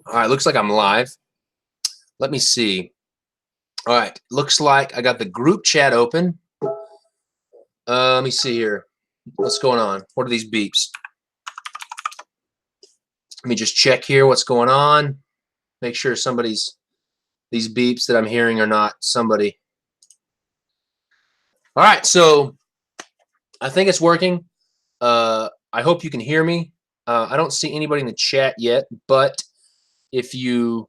All right, looks like I'm live. Let me see. All right, looks like I got the group chat open. Let me see here. What's going on? What are these beeps? Let me just check here what's going on. Make sure these beeps that I'm hearing are not somebody. All right, so I think it's working. I hope you can hear me. I don't see anybody in the chat yet, but if you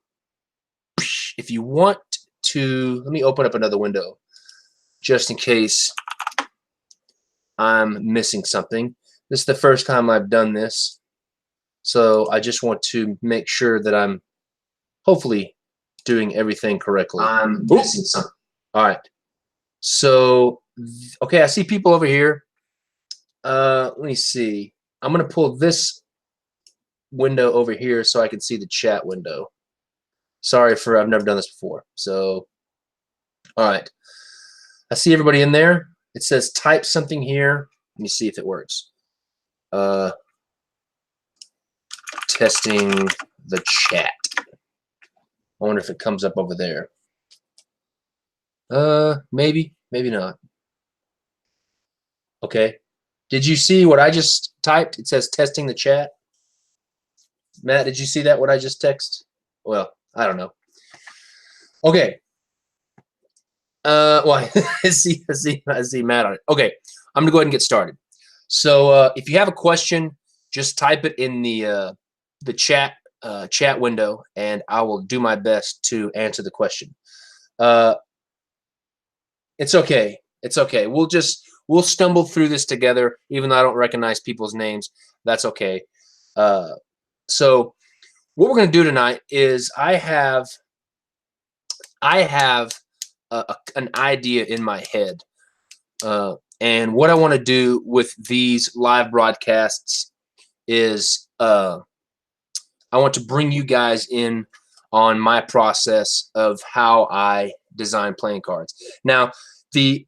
want to, let me open up another window just in case I'm missing something. This is the first time I've done this, so I just want to make sure that I'm hopefully doing everything correctly. I'm missing something. All right. So, okay, I see people over here. Let me see. I'm going to pull this window over here so I can see the chat window. Sorry for, I've never done this before. So, all right. I see everybody in there. It says type something here. Let me see if it works. Testing the chat. I wonder if it comes up over there. Maybe not. Okay. Did you see what I just typed? It says testing the chat. Matt, did you see that, what I just texted? Well, I don't know. Okay. Well, I see Matt on it. Okay, I'm gonna go ahead and get started. So if you have a question, just type it in the chat window, and I will do my best to answer the question. It's okay. It's okay. We'll stumble through this together, even though I don't recognize people's names. That's okay. So what we're gonna do tonight is I have an idea in my head, and what I want to do with these live broadcasts is I want to bring you guys in on my process of how I design playing cards. Now, the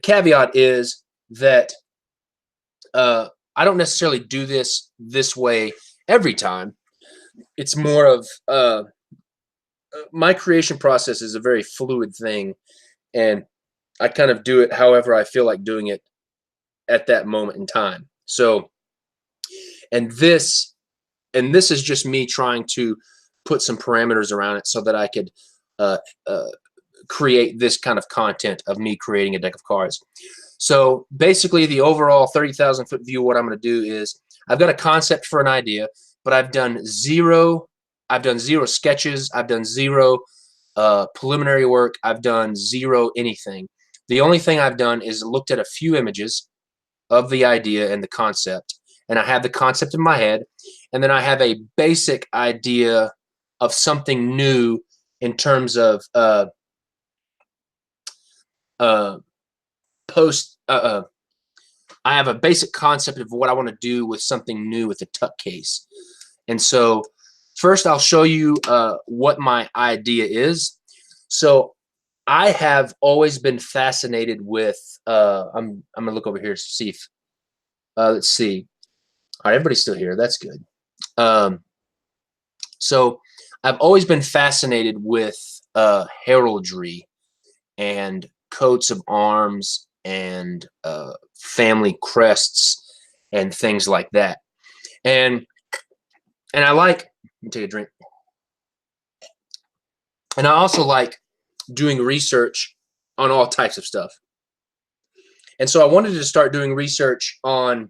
caveat is that I don't necessarily do this way every time. It's more of my creation process is a very fluid thing, and I kind of do it however I feel like doing it at that moment in time. So, and this is just me trying to put some parameters around it so that I could create this kind of content of me creating a deck of cards. So basically, the overall 30,000 foot view, what I'm going to do is I've got a concept for an idea, but I've done zero sketches. I've done zero preliminary work. I've done zero anything. The only thing I've done is looked at a few images of the idea and the concept, and I have the concept in my head, and then I have a basic idea of something new in terms of I have a basic concept of what I want to do with something new with the tuck case. And so first I'll show you what my idea is. So I have always been fascinated with I'm gonna look over here to see if let's see. All right, everybody's still here. That's good. So I've always been fascinated with heraldry and coats of arms and family crests and things like that. And I like, let me take a drink. And I also like doing research on all types of stuff. And so I wanted to start doing research on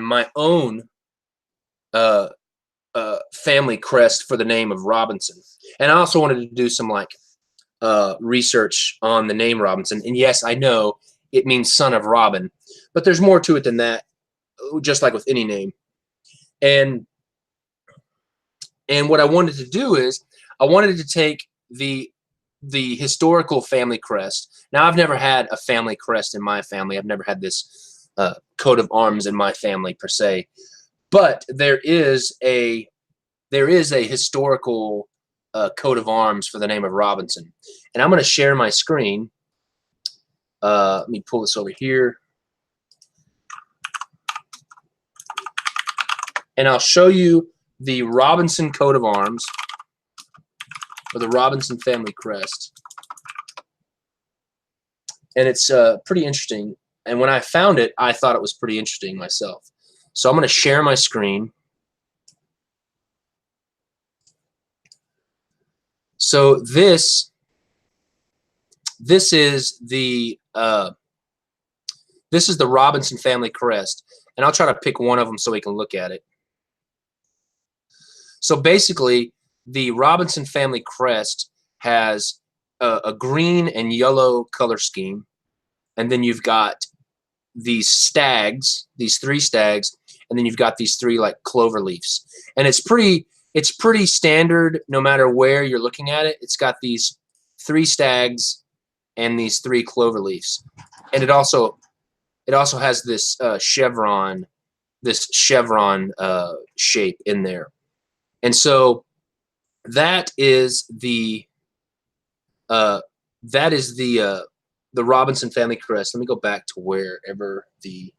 my own family crest for the name of Robinson. And I also wanted to do some like research on the name Robinson. And yes, I know it means son of Robin, but there's more to it than that, just like with any name. And what I wanted to do is I wanted to take the historical family crest. Now, I've never had a family crest in my family. I've never had this coat of arms in my family per se, but there is a historical coat of arms for the name of Robinson. And I'm going to share my screen. Let me pull this over here. and I'll show you the Robinson coat of arms, or the Robinson family crest. And it's pretty interesting. And when I found it, I thought it was pretty interesting myself. So I'm going to share my screen. So this is the Robinson family crest, and I'll try to pick one of them so we can look at it. So basically, the Robinson family crest has a green and yellow color scheme, and then you've got these stags, these 3 stags, and then you've got these 3 like clover leaves. And it's pretty standard no matter where you're looking at it. It's got these 3 stags and these 3 clover leaves, and it also has this chevron shape in there. And so that is the Robinson family crest. Let me go back to wherever the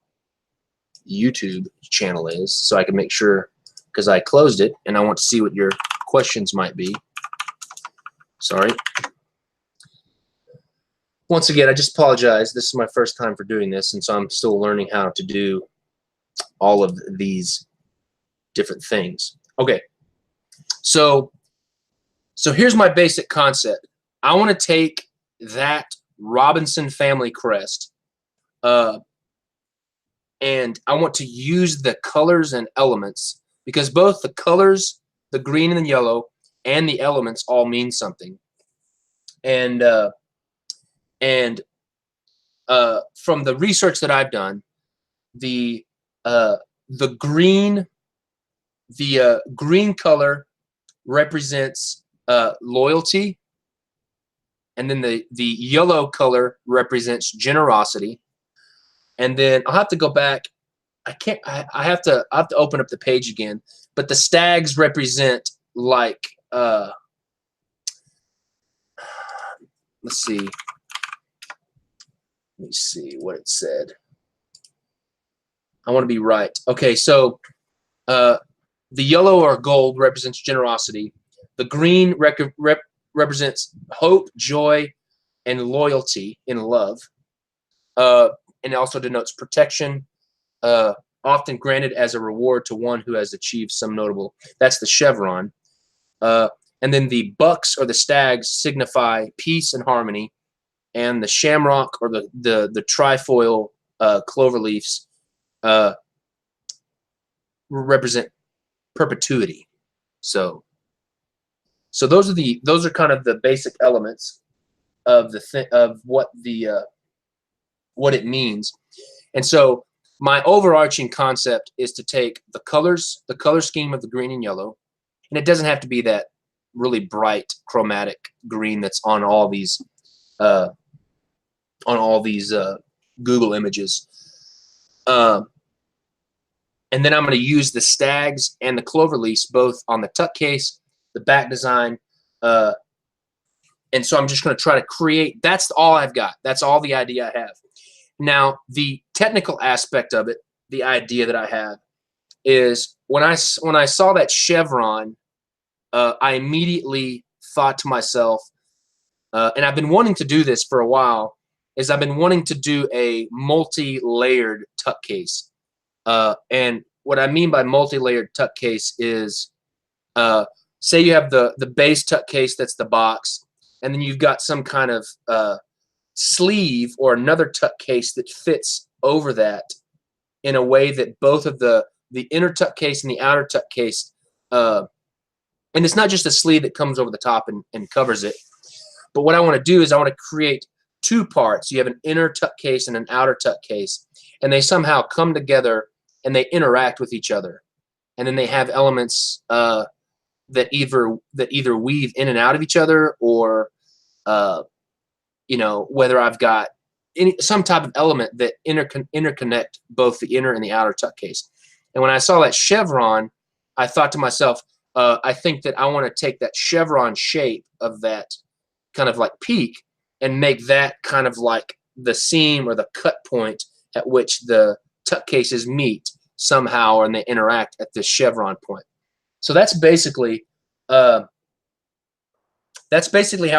YouTube channel is so I can make sure, because I closed it and I want to see what your questions might be. Sorry. Once again, I just apologize. This is my first time for doing this, and so I'm still learning how to do all of these different things. Okay. So here's my basic concept. I want to take that Robinson family crest, and I want to use the colors and elements, because both the colors, the green and the yellow, and the elements all mean something. And from the research that I've done, the green color represents loyalty, and then the yellow color represents generosity. And then I'll have to go back. I have to open up the page again. But the stags represent, like, let's see. Let me see what it said. I want to be right. Okay, so the yellow or gold represents generosity. The green represents hope, joy, and loyalty in love. And it also denotes protection, often granted as a reward to one who has achieved some notable. That's the chevron. And then the bucks or the stags signify peace and harmony, and the shamrock or the trifoil clover leaves represent perpetuity. So those are kind of the basic elements of what it means. And so my overarching concept is to take the color scheme of the green and yellow, and it doesn't have to be that really bright chromatic green that's on all these Google images. And then I'm going to use the stags and the clover leaves both on the tuck case, the back design, and so I'm just going to try to create. That's all I've got. That's all the idea I have. Now, the technical aspect of it, the idea that I have, is when I saw that chevron, I immediately thought to myself, and I've been wanting to do this for a while, is I've been wanting to do a multi-layered tuck case. And what I mean by multi-layered tuck case is, say you have the base tuck case, that's the box, and then you've got some kind of sleeve or another tuck case that fits over that in a way that both of the inner tuck case and the outer tuck case, and it's not just a sleeve that comes over the top and covers it, but what I want to do is I want to create 2 parts. You have an inner tuck case and an outer tuck case, and they somehow come together and they interact with each other, and then they have elements that either weave in and out of each other, or whether I've got some type of element that interconnect both the inner and the outer tuck case. And when I saw that chevron, I thought to myself, I think that I want to take that chevron shape of that kind of like peak and make that kind of like the seam or the cut point at which the tuck cases meet. somehow, and they interact at this chevron point. So that's basically how that's basically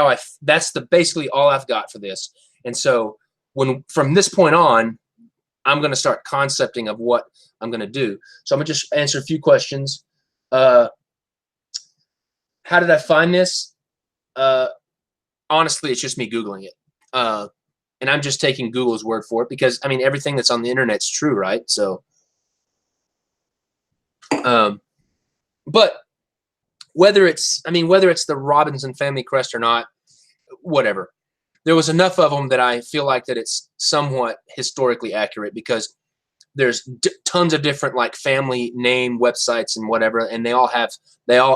all I've got for this. And so from this point on, I'm going to start concepting of what I'm going to do. So I'm going to just answer a few questions. How did I find this? Honestly, it's just me Googling it. And I'm just taking Google's word for it because, I mean, everything that's on the internet's true, right? So, but whether it's the Robinson family crest or not, whatever. There was enough of them that I feel like that it's somewhat historically accurate because there's tons of different like family name websites and whatever, and they all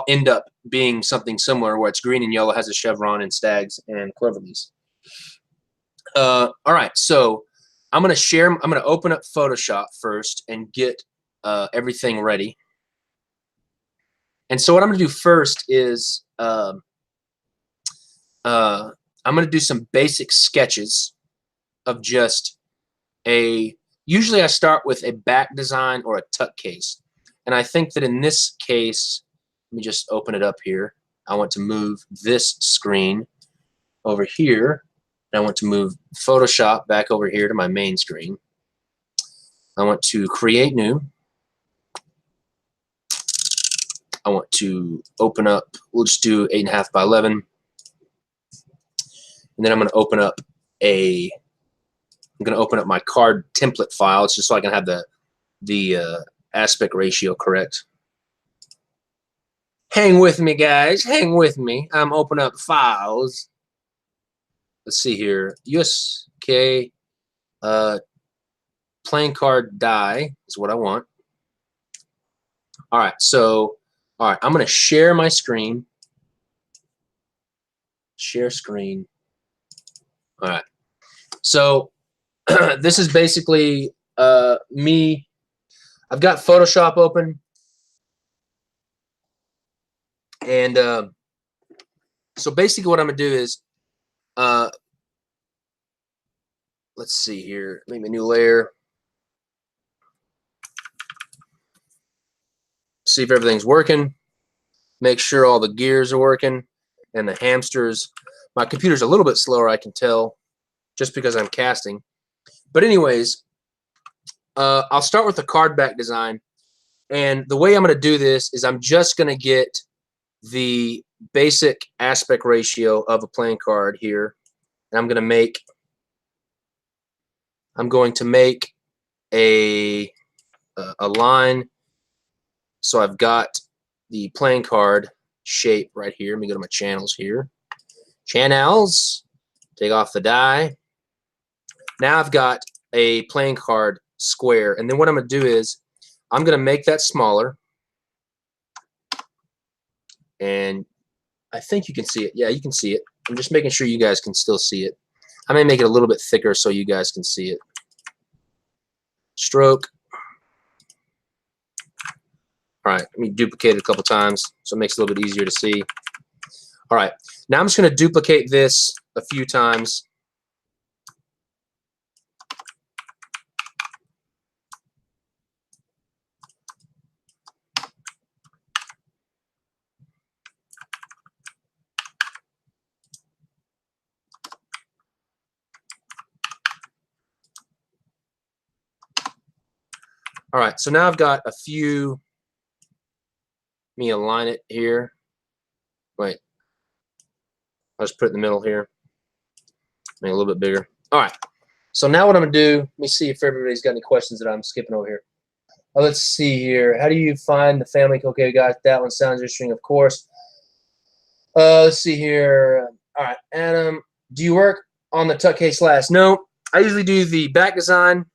end up being something similar where it's green and yellow, has a chevron, and stags and cloverleafs. All right, so I'm going to open up Photoshop first and get everything ready. And so what I'm going to do first is I'm going to do some basic sketches of just usually I start with a back design or a tuck case. And I think that in this case, let me just open it up here. I want to move this screen over here. And I want to move Photoshop back over here to my main screen. I want to create new. I want to open up, we'll just do 8.5 by 11. And then I'm going to open up my card template file. It's just so I can have the aspect ratio correct. Hang with me, guys. Hang with me. I'm opening up files. Let's see here. USK playing card die is what I want. All right. So, all right. I'm going to share my screen. Share screen. All right. So this is basically me. I've got Photoshop open. And so basically what I'm going to do is, let's see here. Make me a new layer. See if everything's working. Make sure all the gears are working and the hamsters. My computer's a little bit slower, I can tell, just because I'm casting. But anyways, I'll start with the card back design. And the way I'm going to do this is I'm just going to get the basic aspect ratio of a playing card here. And I'm going to make a line. So I've got the playing card shape right here. Let me go to my channels here. Channels. Take off the die. Now I've got a playing card square. And then what I'm going to do is I'm going to make that smaller. And I think you can see it. Yeah, you can see it. I'm just making sure you guys can still see it. I may make it a little bit thicker so you guys can see it. Stroke. All right, let me duplicate it a couple times so it makes it a little bit easier to see. All right, now I'm just going to duplicate this a few times. All right, so now I've got a few. Let me align it here. Wait, I'll just put it in the middle here. Make it a little bit bigger. All right, so now what I'm going to do, let me see if everybody's got any questions that I'm skipping over here. Let's see here. How do you find the family? Okay, got that one. Sounds interesting, of course. Let's see here. All right, Adam, do you work on the tuck case last? No, I usually do the back design,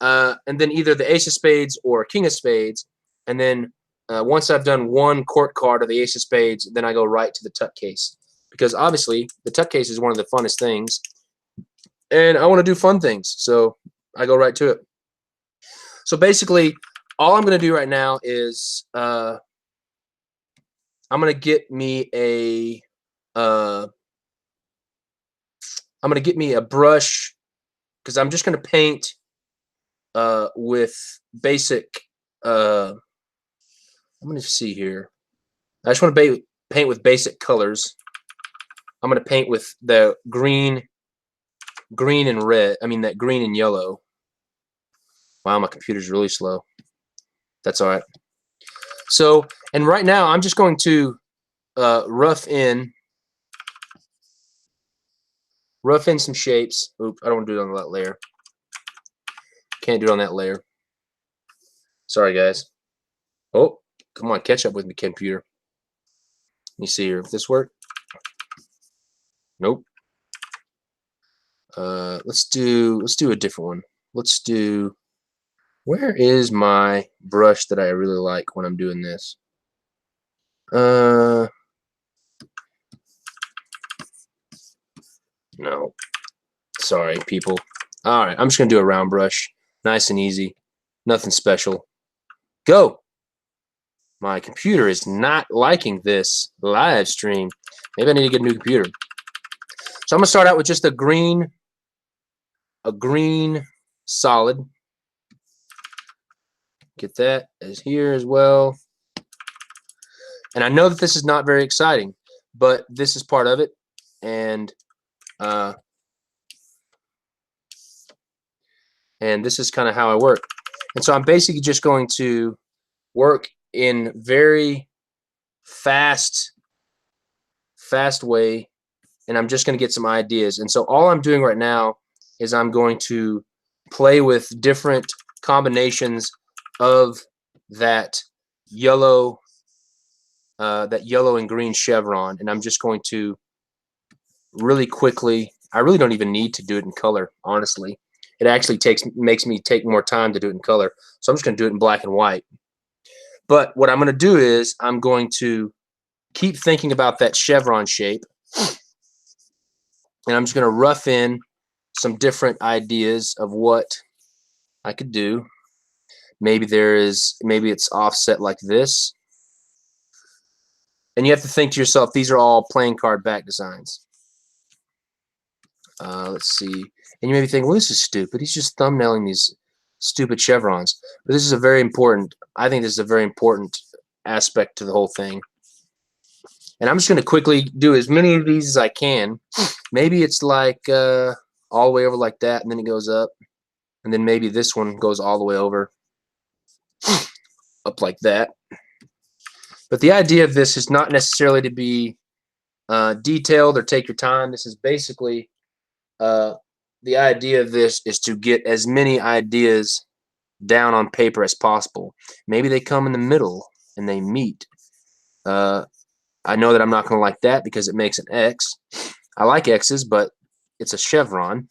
and then either the ace of spades or king of spades. And then once I've done one court card of the ace of spades, then I go right to the tuck case. Because obviously, the tuck case is one of the funnest things. And I want to do fun things, so I go right to it. So basically, all I'm going to do right now is I'm going to get me a brush, because I'm just going to paint with basic I'm going to see here. I just want to paint with basic colors. I'm going to paint with the green and red. I mean, that green and yellow. Wow, my computer's really slow. That's all right. So, and right now, I'm just going to rough in some shapes. Oop, I don't want to do it on that layer. Can't do it on that layer. Sorry, guys. Oh, come on, catch up with me, computer. Let me see here. If this work? Nope. Let's do a different one. Let's do. Where is my brush that I really like when I'm doing this? No. Sorry, people. All right, I'm just gonna do a round brush, nice and easy, nothing special. Go. My computer is not liking this live stream. Maybe I need to get a new computer. So I'm gonna start out with just a green solid. Get that as here as well. And I know that this is not very exciting, but this is part of it. And this is kind of how I work. And so I'm basically just going to work in very fast way, and I'm just going to get some ideas. And so all I'm doing right now is I'm going to play with different combinations of that yellow and green chevron, and I'm just going to really quickly. I really don't even need to do it in color, honestly. It actually makes me take more time to do it in color, so I'm just going to do it in black and white. But what I'm going to do is I'm going to keep thinking about that chevron shape, and I'm just going to rough in some different ideas of what I could do. Maybe it's offset like this. And you have to think to yourself, these are all playing card back designs. Let's see. And you may be thinking, well, this is stupid. He's just thumbnailing these stupid chevrons. But this is I think this is a very important aspect to the whole thing. And I'm just going to quickly do as many of these as I can. Maybe it's like all the way over like that, and then it goes up. And then maybe this one goes all the way over, up like that. But the idea of this is not necessarily to be detailed or take your time. This is basically the idea of this is to get as many ideas down on paper as possible. Maybe they come in the middle and they meet. I know that I'm not going to like that because it makes an X. I like X's, but it's a chevron,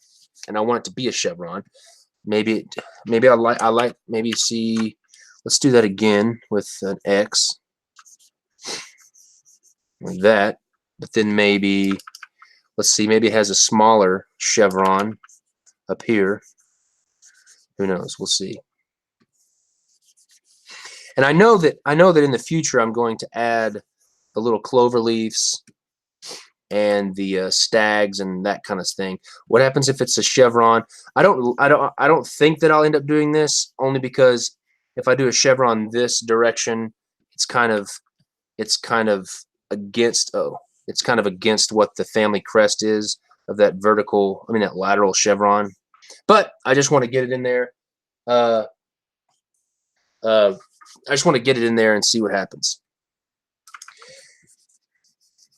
and I want it to be a chevron. Maybe see. Let's do that again with an X, like that. But then maybe, let's see. Maybe it has a smaller chevron up here. Who knows? We'll see. And I know that in the future I'm going to add the little clover leaves and the stags and that kind of thing. What happens if it's a chevron? I don't think that I'll end up doing this, only because if I do a chevron this direction, it's kind of against what the family crest is of that that lateral chevron. But I just want to get it in there. I just want to get it in there and see what happens.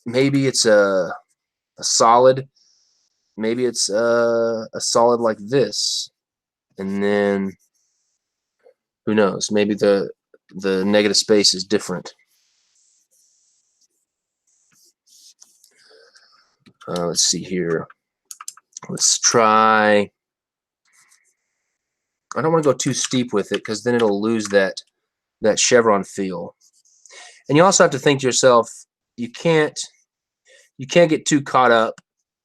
Maybe it's a solid. Maybe it's a solid like this, and then who knows? Maybe the negative space is different. Let's see here. Let's try. I don't want to go too steep with it because then it'll lose that chevron feel. And you also have to think to yourself, you can't get too caught up.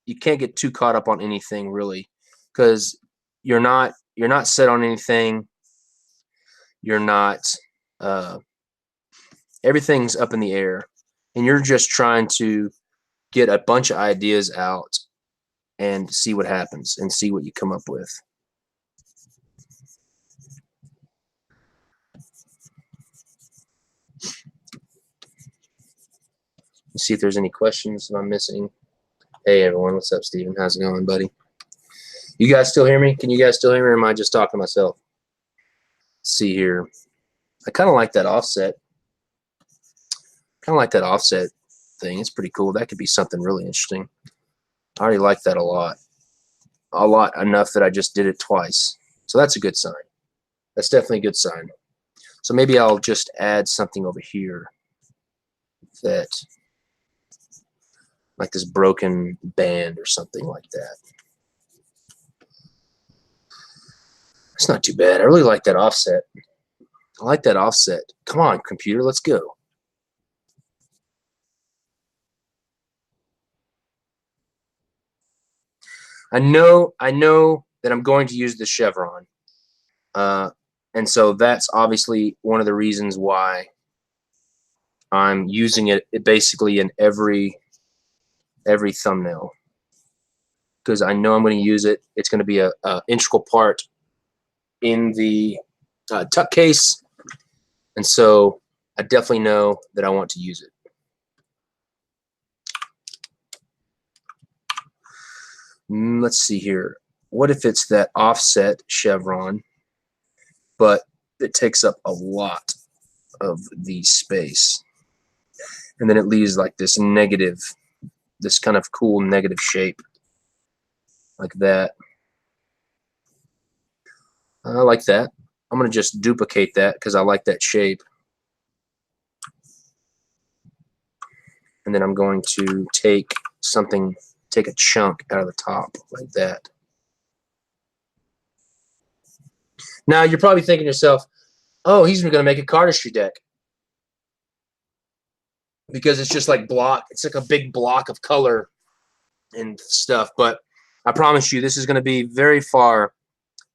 You can't get too caught up on anything really, because you're not set on anything. You're not. Everything's up in the air, and you're just trying to get a bunch of ideas out and see what happens and see what you come up with. Let's see if there's any questions that I'm missing. Hey everyone, what's up, Steven? How's it going, buddy? You guys still hear me? Can you guys still hear me, or am I just talking to myself? Let's see here. I kind of like that offset. Kind of like that offset thing. It's pretty cool. That could be something really interesting. I already like that a lot. A lot enough that I just did it twice. So that's a good sign. That's definitely a good sign. So maybe I'll just add something over here that, like this broken band or something like that. It's not too bad. I really like that offset. I like that offset. Come on, computer, let's go. I know that I'm going to use the chevron. And so that's obviously one of the reasons why I'm using it basically in every thumbnail, because I know I'm going to use it. It's going to be a integral part in the tuck case, and so I definitely know that I want to use it. Let's see here. What if it's that offset chevron, but it takes up a lot of the space, and then it leaves like this negative, this kind of cool negative shape like that. I like that. I'm going to just duplicate that because I like that shape. And then I'm going to take a chunk out of the top like that. Now you're probably thinking to yourself, oh, he's going to make a cardistry deck, because it's just like it's like a big block of color and stuff. But I promise you, this is going to be very far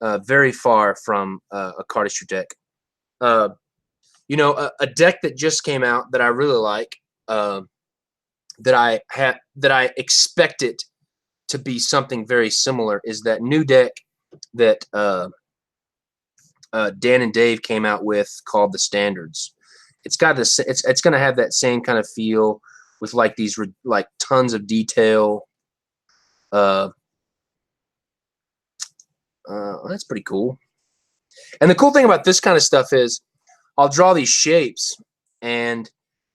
from a cardistry deck. You know, a deck that just came out that I really like, that I expect it to be something very similar, is that new deck that Dan and Dave came out with called the Standards. It's got this. It's going to have that same kind of feel with like these like tons of detail. That's pretty cool. And the cool thing about this kind of stuff is I'll draw these shapes, and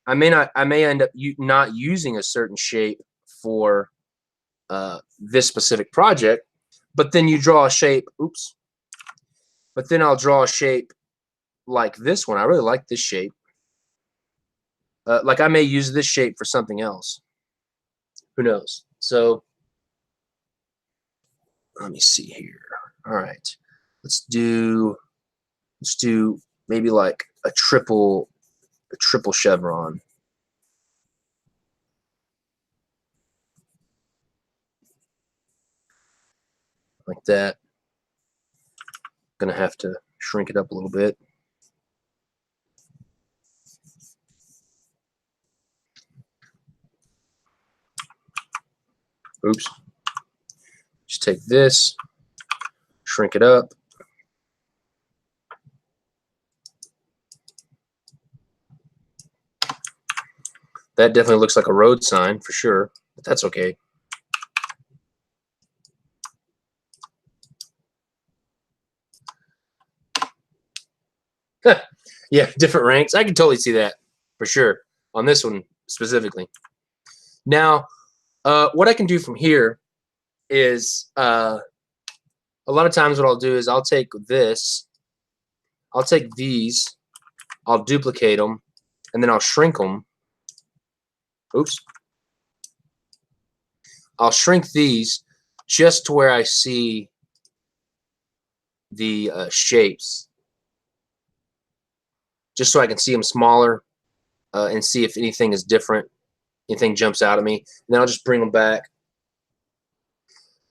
I may end up not using a certain shape for this specific project, but then you draw a shape. Oops. But then I'll draw a shape like this one. I really like this shape. Like I may use this shape for something else. Who knows? So let me see here. All right, let's do maybe like a triple chevron. Like that. Gonna have to shrink it up a little bit. Oops. Just take this, shrink it up. That definitely looks like a road sign for sure, but that's okay. Yeah, different ranks. I can totally see that for sure on this one specifically. Now, what I can do from here is a lot of times what I'll do is I'll take these, I'll duplicate them, and then I'll shrink them. Oops. I'll shrink these just to where I see the shapes, just so I can see them smaller and see if anything is different, anything jumps out at me. And then I'll just bring them back.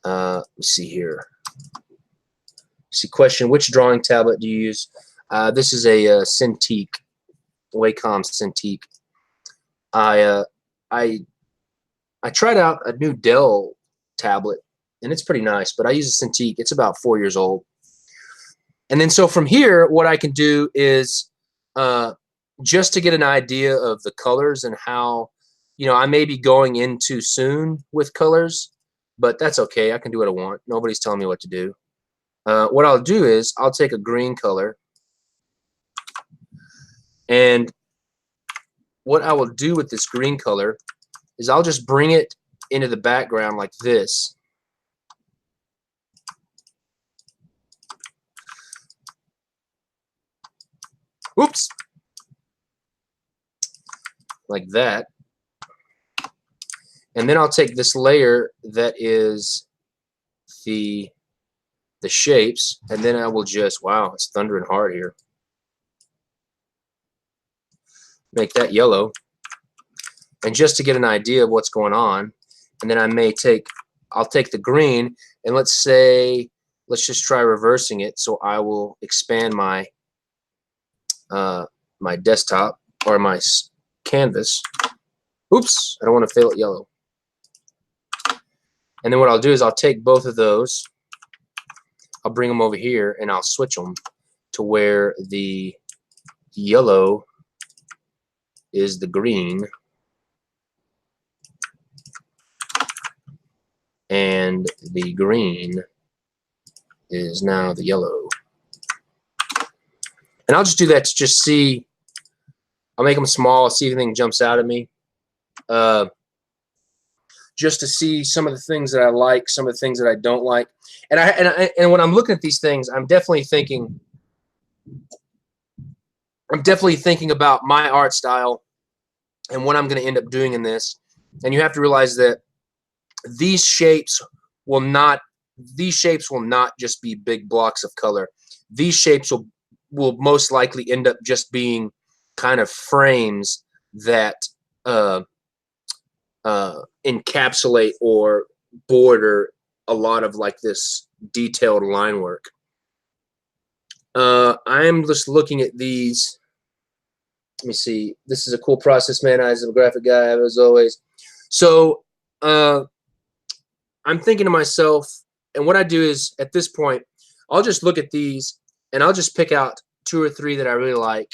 Let's see here. See, question, which drawing tablet do you use? This is a Cintiq, Wacom Cintiq. I tried out a new Dell tablet, and it's pretty nice, but I use a Cintiq. It's about 4 years old. And then so from here, what I can do is just to get an idea of the colors and how you know, I may be going in too soon with colors, but that's okay. I can do what I want. Nobody's telling me what to do. What I'll do is I'll take a green color, and what I will do with this green color is I'll just bring it into the background like this. Oops. Like that. And then I'll take this layer that is the shapes, and then I will just, wow, it's thundering hard here. Make that yellow. And just to get an idea of what's going on, and then I'll take the green, and let's just try reversing it. So I will expand my my desktop or my canvas. Oops, I don't want to fill it yellow. And then what I'll do is I'll take both of those, I'll bring them over here, and I'll switch them to where the yellow is the green and the green is now the yellow. And I'll just do that to just see. I'll make them small, see if anything jumps out at me. Just to see some of the things that I like, some of the things that I don't like. And when I'm looking at these things, I'm definitely thinking about my art style and what I'm going to end up doing in this. And you have to realize that these shapes will not just be big blocks of color. These shapes will most likely end up just being kind of frames that encapsulate or border a lot of like this detailed line work. I'm just looking at these. Let me see. This is a cool process, man. I'm a graphic guy, as always. So I'm thinking to myself, and what I do is at this point, I'll just look at these and I'll just pick out 2 or 3 that I really like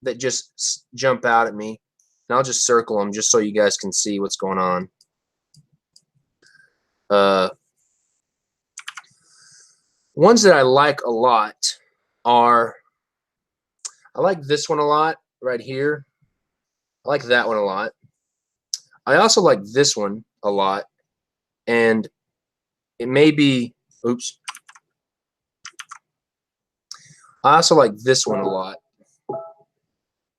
that just jump out at me. And I'll just circle them just so you guys can see what's going on. Ones that I like a lot are, I like this one a lot right here. I like that one a lot. I also like this one a lot. And it may be, oops. I also like this one a lot.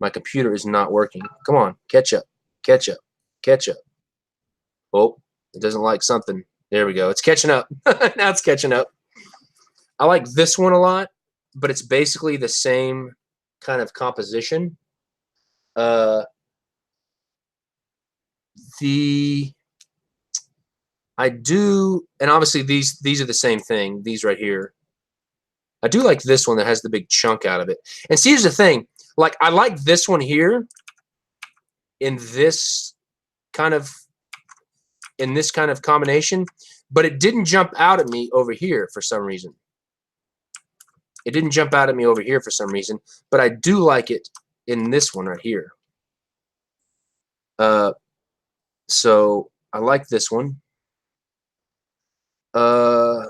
My computer is not working. Come on, catch up, catch up, catch up. Oh, it doesn't like something. There we go. It's catching up. Now it's catching up. I like this one a lot, but it's basically the same kind of composition. I do, and obviously these are the same thing. These right here. I do like this one that has the big chunk out of it. And see, here's the thing. Like, I like this one here in this kind of combination, but it didn't jump out at me over here for some reason. It didn't jump out at me over here for some reason, but I do like it in this one right here. So I like this one. Let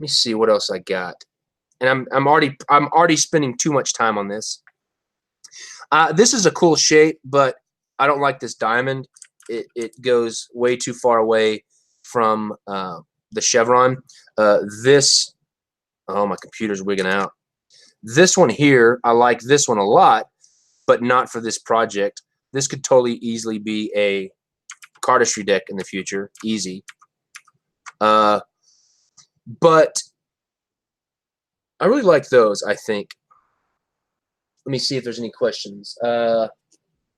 me see what else I got. And I'm already spending too much time on this. This is a cool shape, but I don't like this diamond. It goes way too far away from the chevron. This, oh, my computer's wigging out. This one here, I like this one a lot, but not for this project. This could totally easily be a cardistry deck in the future, easy. But I really like those, I think. Let me see if there's any questions.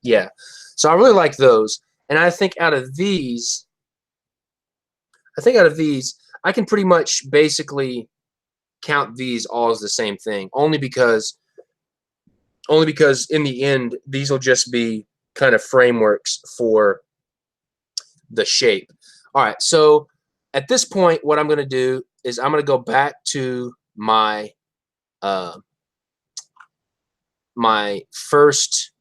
Yeah. So I really like those. And I think out of these, I can pretty much basically count these all as the same thing. Only because in the end, these will just be kind of frameworks for the shape. All right. So at this point, what I'm going to do is I'm going to go back to my my first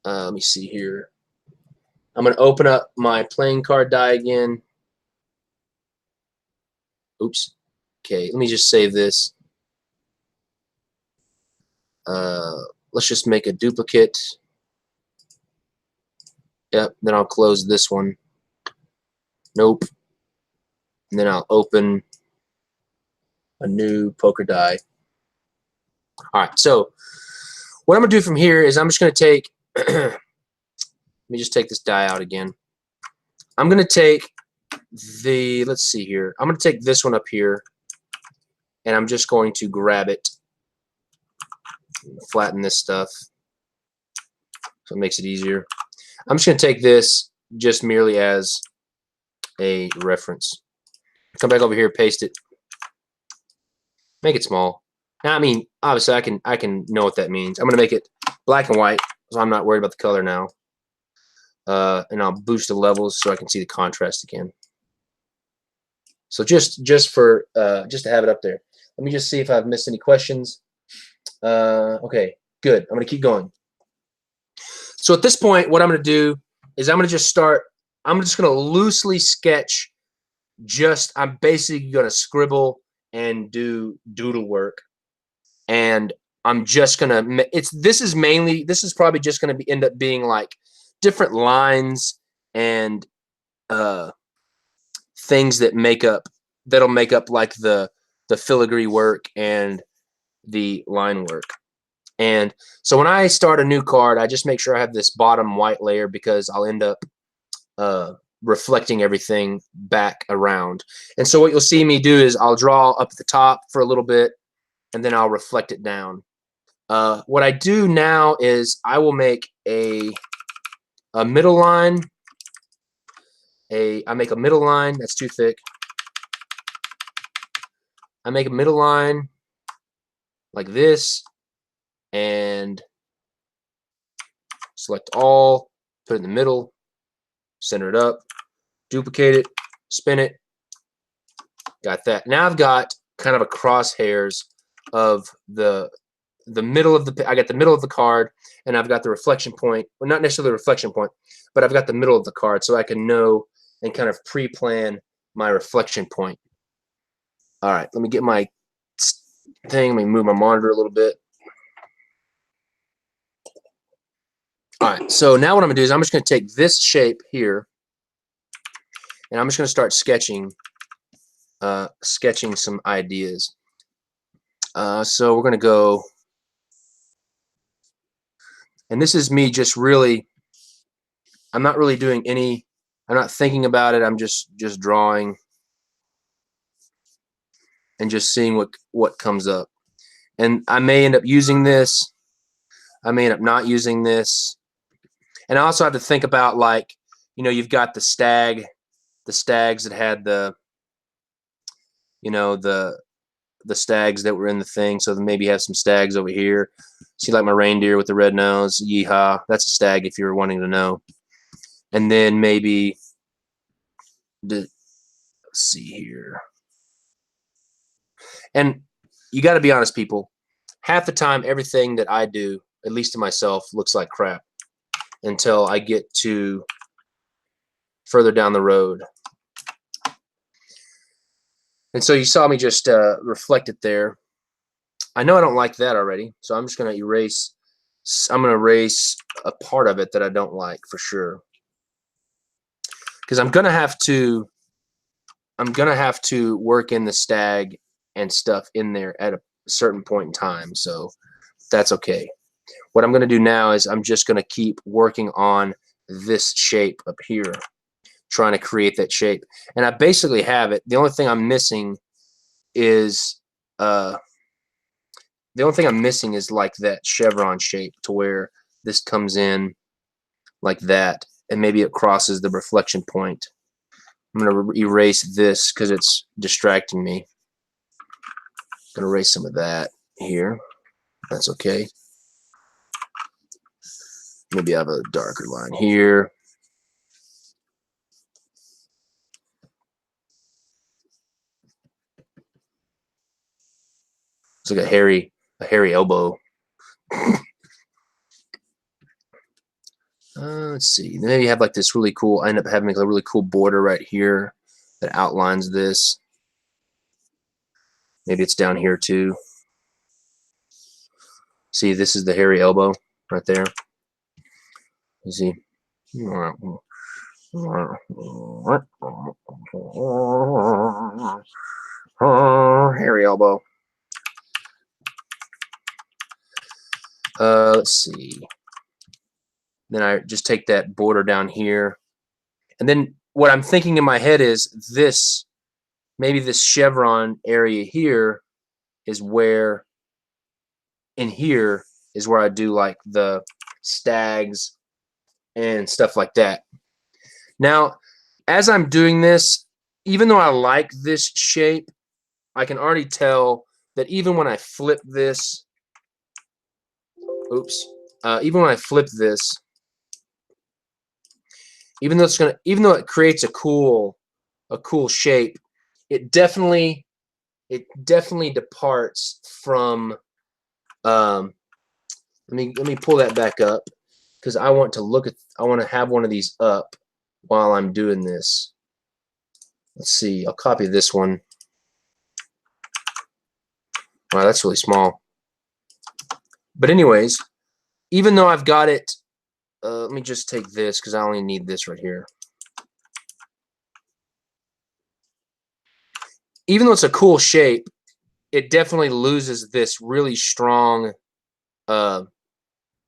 Let me see here. I'm going to open up my playing card die again. Oops. Okay, let me just save this. Let's just make a duplicate. Yep, then I'll close this one. Nope. And then I'll open a new poker die. All right, so what I'm going to do from here is I'm just going to take, let me just take this die out again. I'm going to take let's see here. I'm going to take this one up here, and I'm just going to grab it, flatten this stuff so it makes it easier. I'm just going to take this just merely as a reference. Come back over here, paste it, make it small. Now, I mean, obviously, I can know what that means. I'm going to make it black and white, so I'm not worried about the color now. And I'll boost the levels so I can see the contrast again. So just to have it up there. Let me just see if I've missed any questions. Okay, good. I'm going to keep going. So at this point, what I'm going to do is I'm going to just start. I'm just going to loosely sketch. I'm basically going to scribble and do doodle work, and I'm just going to. This is probably just going to end up being like different lines and things that'll make up like the filigree work and the line work. And so when I start a new card, I just make sure I have this bottom white layer because I'll end up reflecting everything back around. And so what you'll see me do is I'll draw up at the top for a little bit, and then I'll reflect it down. What I do now is I will make a middle line. I make a middle line that's too thick. I make a middle line like this, and select all, put it in the middle, center it up, duplicate it, spin it. Got that. Now I've got kind of a crosshairs of the middle of the. I got the middle of the card, and I've got the reflection point. Well, not necessarily the reflection point, but I've got the middle of the card, so I can know and kind of pre-plan my reflection point. All right, let me get my thing. Let me move my monitor a little bit. All right, so now what I'm going to do is I'm just going to take this shape here, and I'm just going to start sketching some ideas. So we're going to go, and this is me just really, I'm not really doing any, I'm not thinking about it, I'm just drawing and just seeing what comes up. And I may end up using this, I may end up not using this. And I also have to think about, like, you know, you've got the stags that had the, you know, the stags that were in the thing. So then maybe you have some stags over here. See, like my reindeer with the red nose, yeehaw. That's a stag if you're wanting to know. And then maybe, let's see here. And you got to be honest, people. Half the time, everything that I do, at least to myself, looks like crap until I get to further down the road. And so you saw me just reflect it there. I know I don't like that already, so I'm just going to erase. I'm going to erase a part of it that I don't like for sure, because I'm going to have to work in the stag and stuff in there at a certain point in time. So that's okay. What I'm going to do now is I'm just going to keep working on this shape up here, trying to create that shape. And I basically have it. The only thing I'm missing is like that chevron shape, to where this comes in like that, and maybe it crosses the reflection point. I'm going to erase this because it's distracting me. I'm going to erase some of that here. That's okay. Maybe I have a darker line here. It's like a hairy elbow. Let's see. Maybe you have like this really cool. I end up having like a really cool border right here that outlines this. Maybe it's down here too. See, this is the hairy elbow right there. You see. Hairy elbow. Let's see. Then I just take that border down here. And then what I'm thinking in my head is this, maybe this chevron area here is where, in here is where I do like the stags and stuff like that. Now, as I'm doing this, even though I like this shape, I can already tell that even when I flip this, even when I flip this, even though it creates a cool shape, it definitely departs from. Let me pull that back up because I want to have one of these up while I'm doing this. Let's see. I'll copy this one. Wow, that's really small. But anyways, even though I've got it, let me just take this because I only need this right here. Even though it's a cool shape, it definitely loses this really strong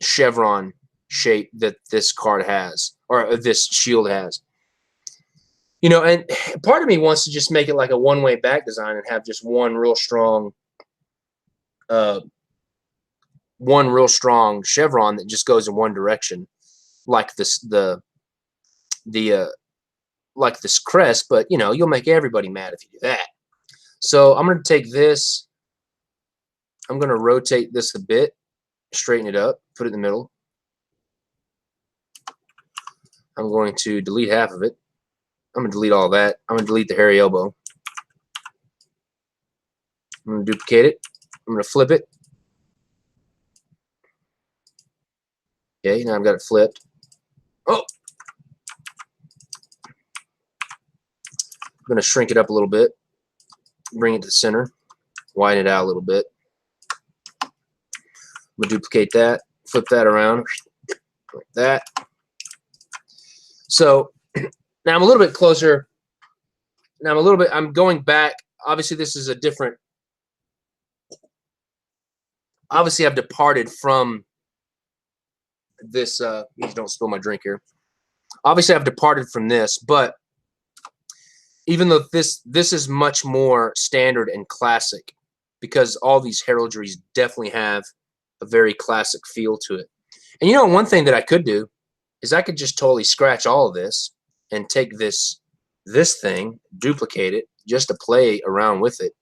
chevron shape that this card has, or this shield has. You know, and part of me wants to just make it like a one-way back design and have just one real strong chevron that just goes in one direction, like this like this crest. But you know, you'll make everybody mad if you do that. So I'm going to take this. I'm going to rotate this a bit, straighten it up, put it in the middle. I'm going to delete half of it. I'm going to delete all that. I'm going to delete the hairy elbow. I'm going to duplicate it. I'm going to flip it. Okay, now I've got it flipped. Oh! I'm going to shrink it up a little bit. Bring it to the center. Widen it out a little bit. I'm going to duplicate that. Flip that around. Like that. So now I'm a little bit closer. Now I'm going back. Obviously, this is a different. Obviously, I've departed from this. Please don't spill my drink here. Obviously, I've departed from this, but even though this is much more standard and classic, because all these heraldries definitely have a very classic feel to it. And you know, one thing that I could do is I could just totally scratch all of this and take this thing, duplicate it, just to play around with it.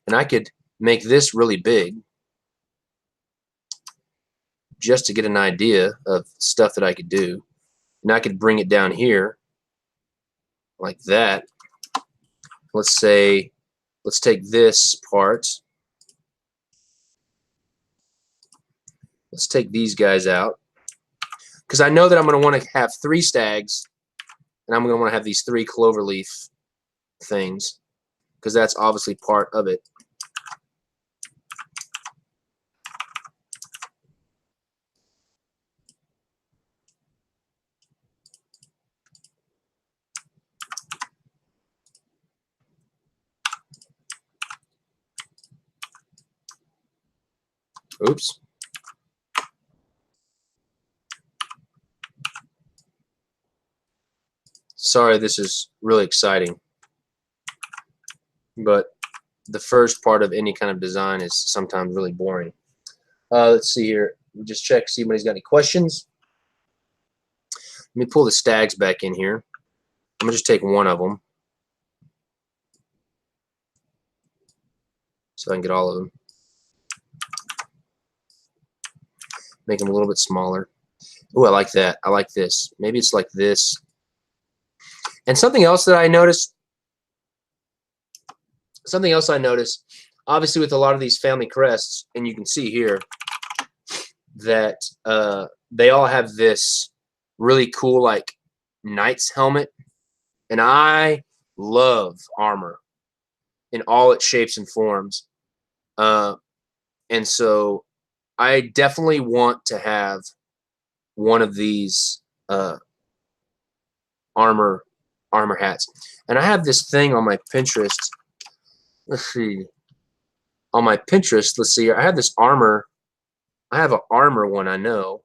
And I could make this really big just to get an idea of stuff that I could do. And I could bring it down here like that. Let's take this part. Let's take these guys out. Because I know that I'm going to want to have 3 stags, and I'm going to want to have these 3 cloverleaf things, because that's obviously part of it. Oops. Sorry, this is really exciting, but the first part of any kind of design is sometimes really boring. Let's see here. Just check, see if anybody's got any questions. Let me pull the stags back in here. I'm going to just take one of them so I can get all of them. Make them a little bit smaller. Oh, I like that. I like this. Maybe it's like this. And something else I noticed, obviously with a lot of these family crests, and you can see here that they all have this really cool like knight's helmet, and I love armor in all its shapes and forms. And so I definitely want to have one of these armor hats. And I have this thing on my Pinterest. Let's see. On my Pinterest, let's see. I have this armor. I have an armor one, I know,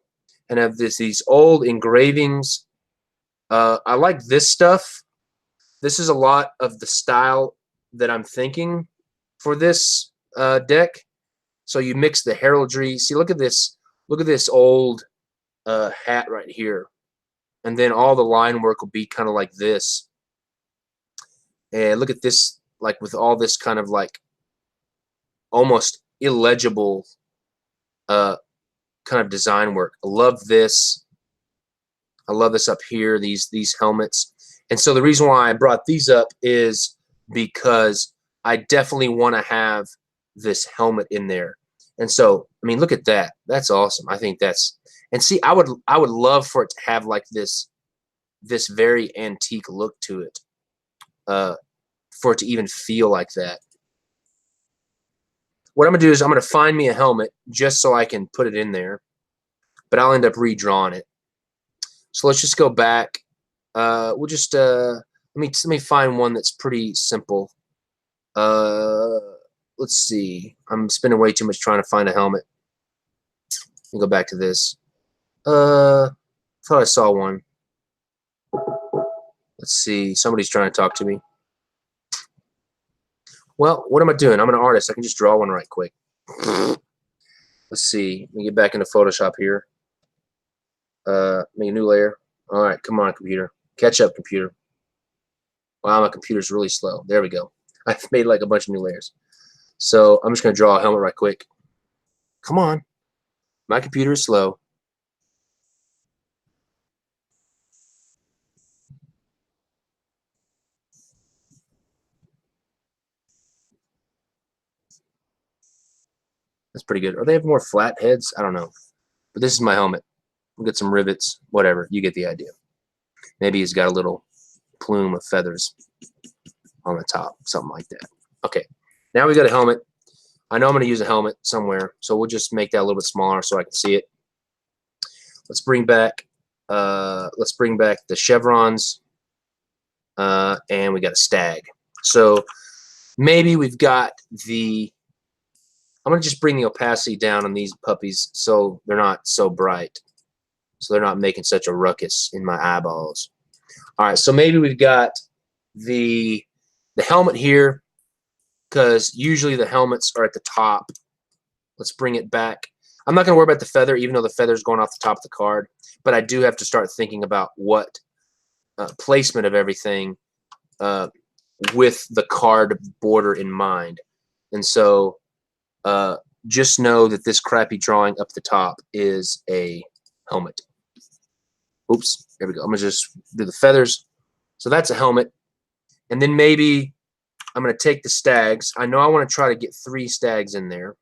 and I have these old engravings. I like this stuff. This is a lot of the style that I'm thinking for this deck. So you mix the heraldry. See, look at this. Look at this old hat right here. And then all the line work will be kind of like this. And look at this, like with all this kind of like almost illegible kind of design work. I love this. I love this up here, these helmets. And so the reason why I brought these up is because I definitely want to have this helmet in there. And so, I mean, look at that. That's awesome. I think that's, and see, I would love for it to have like this very antique look to it. For it to even feel like that. What I'm going to do is I'm going to find me a helmet just so I can put it in there. But I'll end up redrawing it. So let's just go back. We'll just let me find one that's pretty simple. Let's see. I'm spending way too much trying to find a helmet. Let me go back to this. Thought I saw one. Let's see. Somebody's trying to talk to me. Well, what am I doing? I'm an artist. I can just draw one right quick. Let's see. Let me get back into Photoshop here. Make a new layer. All right, come on, computer. Catch up, computer. Wow, my computer's really slow. There we go. I've made like a bunch of new layers. So I'm just going to draw a helmet right quick. Come on. My computer is slow. That's pretty good. Or they have more flat heads? I don't know. But this is my helmet. We'll get some rivets. Whatever. You get the idea. Maybe he's got a little plume of feathers on the top. Something like that. Okay. Now we got a helmet. I know I'm going to use a helmet somewhere. So we'll just make that a little bit smaller so I can see it. Let's bring back the chevrons. And we got a stag. So maybe we've got the, I'm going to just bring the opacity down on these puppies so they're not so bright. So they're not making such a ruckus in my eyeballs. All right, so maybe we've got the helmet here because usually the helmets are at the top. Let's bring it back. I'm not going to worry about the feather, even though the feather's going off the top of the card. But I do have to start thinking about what placement of everything with the card border in mind. And so just know that this crappy drawing up the top is a helmet. Oops, there we go. I'm going to just do the feathers. So that's a helmet. And then maybe I'm going to take the stags. I know I want to try to get 3 stags in there.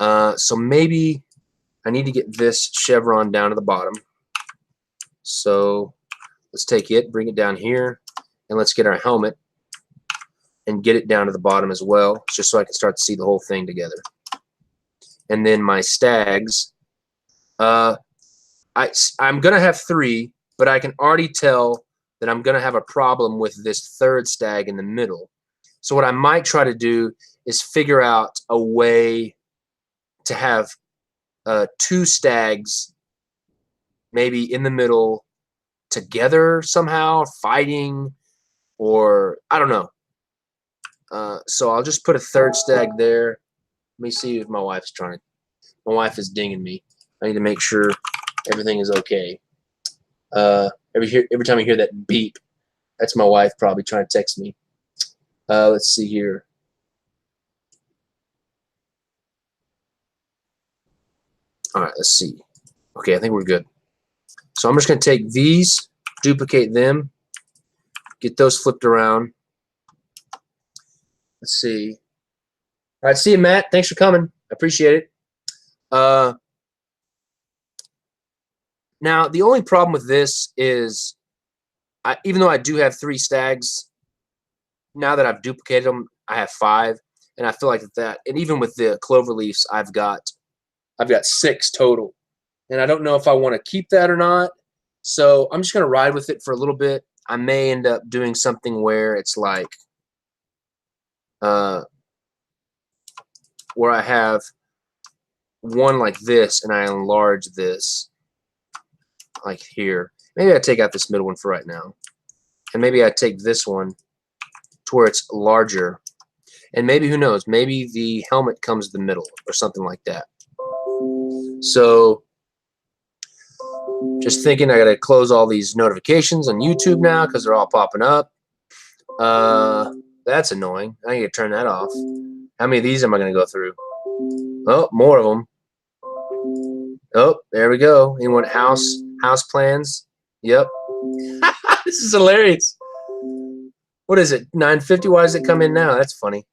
So maybe I need to get this chevron down to the bottom. So let's take it, bring it down here, and let's get our helmet and get it down to the bottom as well, just so I can start to see the whole thing together. And then my stags, I'm going to have 3, but I can already tell that I'm going to have a problem with this 3rd stag in the middle. So what I might try to do is figure out a way to have 2 stags maybe in the middle together somehow, fighting, or I don't know. So I'll just put a 3rd stag there. Let me see if my wife's trying to. My wife is dinging me. I need to make sure everything is okay. Every time I hear that beep, that's my wife probably trying to text me. Let's see here. All right, let's see. Okay, I think we're good. So I'm just going to take these, duplicate them, get those flipped around. Let's see. All right, see you, Matt. Thanks for coming. I appreciate it. Now, the only problem with this is, even though I do have 3 stags, now that I've duplicated them, I have 5, and I feel like that. And even with the clover leaves, I've got 6 total, and I don't know if I want to keep that or not. So I'm just gonna ride with it for a little bit. I may end up doing something where it's like, where I have one like this, and I enlarge this like here. Maybe I take out this middle one for right now, and maybe I take this one to where it's larger, and maybe, who knows, maybe the helmet comes in the middle or something like that. So just thinking, I gotta close all these notifications on YouTube now because they're all popping up. That's annoying. I need to turn that off. How many of these am I gonna go through? Oh, more of them. Oh, there we go. Anyone house plans? Yep. This is hilarious. What is it? 9:50? Why does it come in now? That's funny.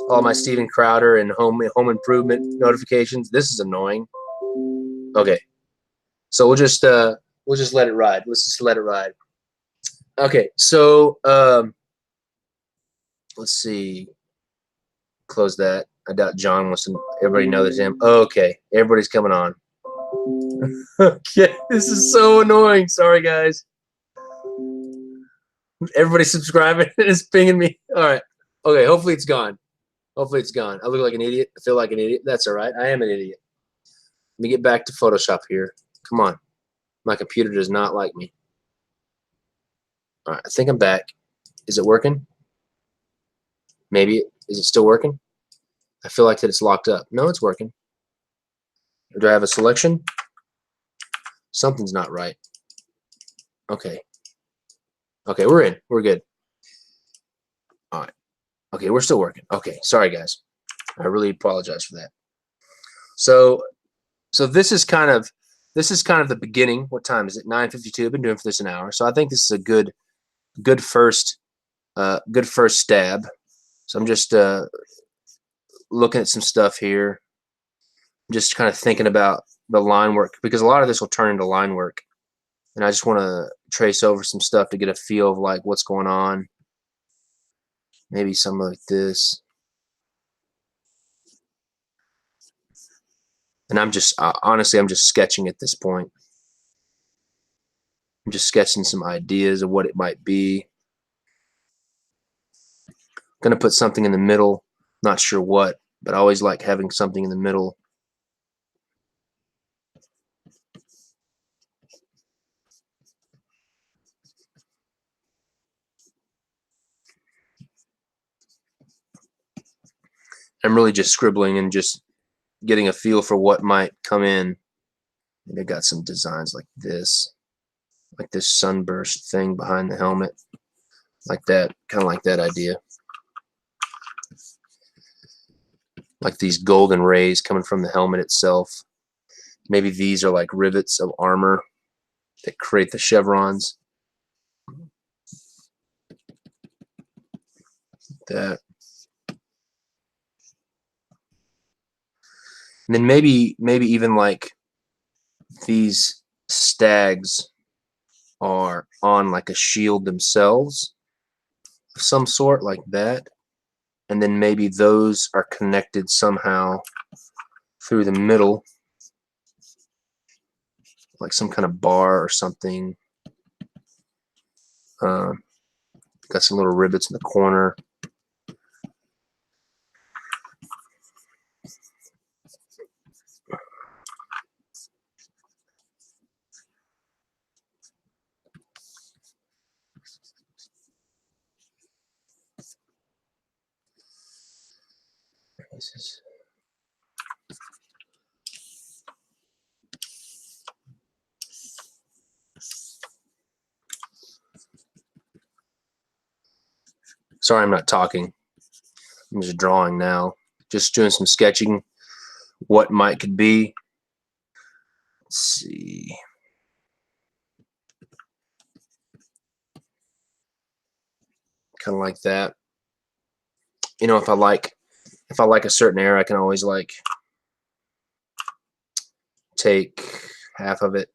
All my Steven Crowder and home improvement notifications. This is annoying. Okay, so we'll just let it ride. Let's just let it ride. Okay, so let's see. Close that. I doubt John wants to. Everybody knows him. Okay, everybody's coming on. Okay, this is so annoying. Sorry, guys. Everybody subscribing is pinging me. All right. Okay, hopefully it's gone. Hopefully it's gone. I look like an idiot. I feel like an idiot. That's all right. I am an idiot. Let me get back to Photoshop here. Come on. My computer does not like me. All right, I think I'm back. Is it working? Maybe. Is it still working? I feel like that it's locked up. No, it's working. Do I have a selection? Something's not right. Okay. Okay, we're in. We're good. All right. Okay, we're still working. Okay, sorry guys. I really apologize for that. So this is kind of the beginning. What time is it? 9:52. I've been doing for this an hour. So I think this is a good first stab. So I'm just looking at some stuff here. I'm just kind of thinking about the line work, because a lot of this will turn into line work. And I just want to trace over some stuff to get a feel of like what's going on. Maybe something like this. And I'm just, honestly, I'm just sketching at this point. I'm just sketching some ideas of what it might be. I'm going to put something in the middle. Not sure what, but I always like having something in the middle. I'm really just scribbling and just getting a feel for what might come in. Maybe I got some designs like this sunburst thing behind the helmet, like that, kind of like that idea. Like these golden rays coming from the helmet itself. Maybe these are like rivets of armor that create the chevrons. That. And then maybe even like these stags are on like a shield themselves of some sort, like that. And then maybe those are connected somehow through the middle, like some kind of bar or something. Got some little rivets in the corner. Sorry, I'm not talking. I'm just drawing now. Just doing some sketching. What might could be. Let's see. Kind of like that. You know, if I like a certain era, I can always like take half of it.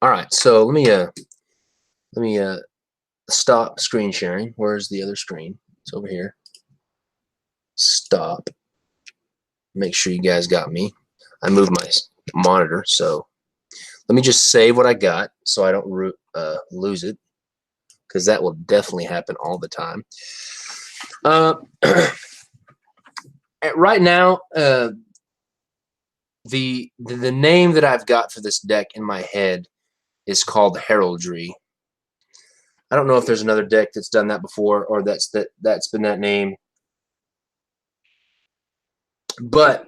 All right, so let me stop screen sharing. Where's the other screen? It's over here. Stop. Make sure you guys got me. I moved my monitor, so let me just save what I got so I don't lose it, because that will definitely happen all the time. Right now, the name that I've got for this deck in my head is called Heraldry. I don't know if there's another deck that's done that before, or that's been that name. But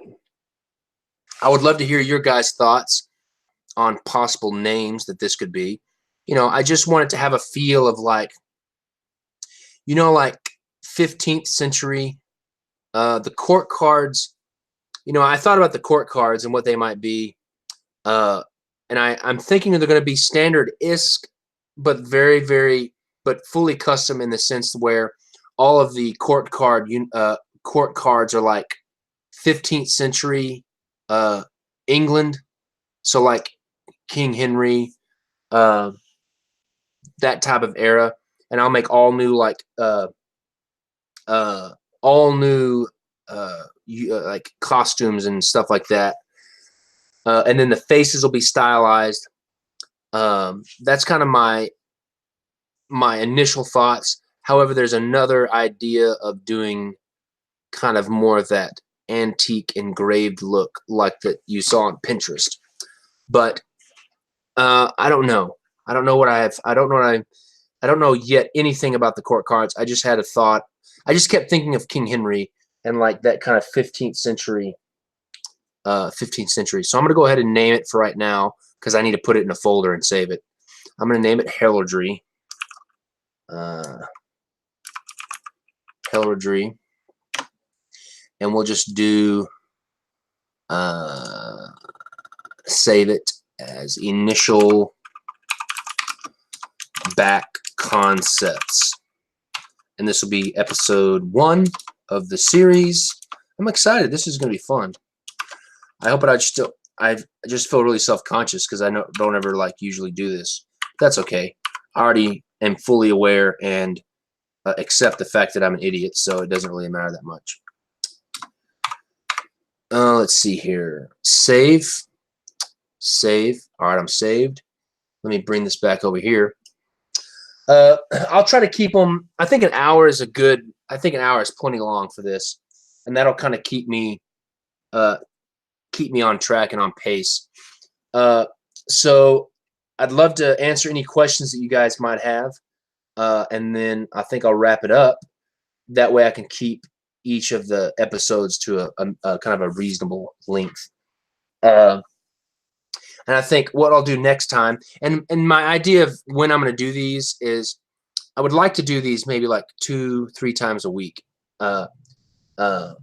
I would love to hear your guys' thoughts on possible names that this could be. You know, I just wanted to have a feel of, like, you know, like 15th century, the court cards. You know, I thought about the court cards and what they might be, and I'm thinking they're going to be standard-esque, but but fully custom, in the sense where all of the court cards are like 15th century England, so like King Henry, that type of era, and I'll make all new, like like costumes and stuff like that, and then the faces will be stylized. That's kind of my initial thoughts. However, there's another idea of doing kind of more of that antique engraved look like that you saw on Pinterest. But I don't know. I don't know yet anything about the court cards. I just had a thought. I just kept thinking of King Henry and like that kind of 15th century. So I'm gonna go ahead and name it for right now, because I need to put it in a folder and save it. I'm gonna name it Heraldry. Heraldry, and we'll just do save it as initial back concepts, and this will be episode 1 of the series. I'm excited. This is going to be fun. I hope I just feel really self-conscious because I don't ever like usually do this. That's okay. I already am fully aware and accept the fact that I'm an idiot, so it doesn't really matter that much. Let's see here. Save. All right, I'm saved. Let me bring this back over here. I'll try to keep them. I think an hour is plenty long for this, and that'll kind of keep me on track and on pace. So I'd love to answer any questions that you guys might have, and then I think I'll wrap it up. That way I can keep each of the episodes to a kind of a reasonable length. And I think what I'll do next time, and my idea of when I'm going to do these is, I would like to do these maybe like 2-3 times a week. And I'll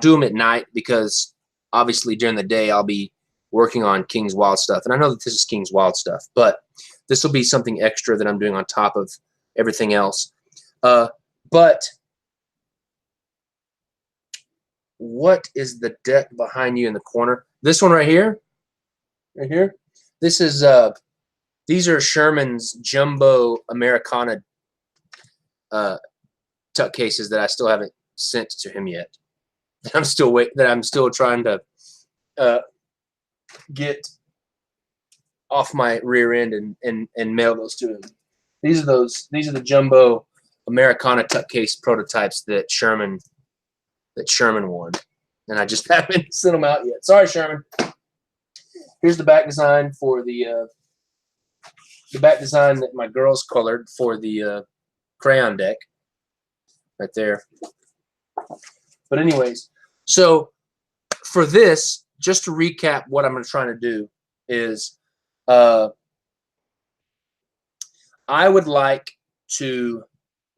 do them at night, because obviously during the day I'll be working on King's Wild stuff. And I know that this is King's Wild stuff, but this will be something extra that I'm doing on top of everything else. But what is the deck behind you in the corner? This one right here? Right here? This is these are Sherman's jumbo Americana tuck cases that I still haven't sent to him yet. I'm still trying to get off my rear end and mail those to him. These are the jumbo Americana tuck case prototypes that Sherman won, and I just haven't sent them out yet. Sorry, Sherman. Here's the back design for the back design that my girls colored for the crayon deck, right there. But anyways, so for this, just to recap, what I'm trying to do is, I would like to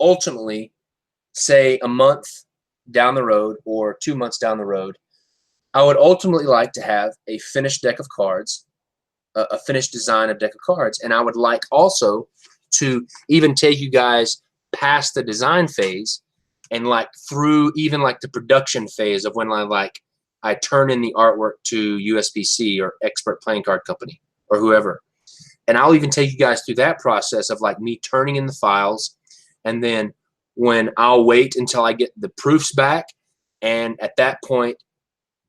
ultimately, say a month down the road or 2 months down the road, I would ultimately like to have a finished deck of cards a finished design of deck of cards. And I would like also to even take you guys past the design phase and like through even like the production phase of when I turn in the artwork to USPC or Expert Playing Card Company or whoever. And I'll even take you guys through that process of like me turning in the files, and then when I'll wait until I get the proofs back, and at that point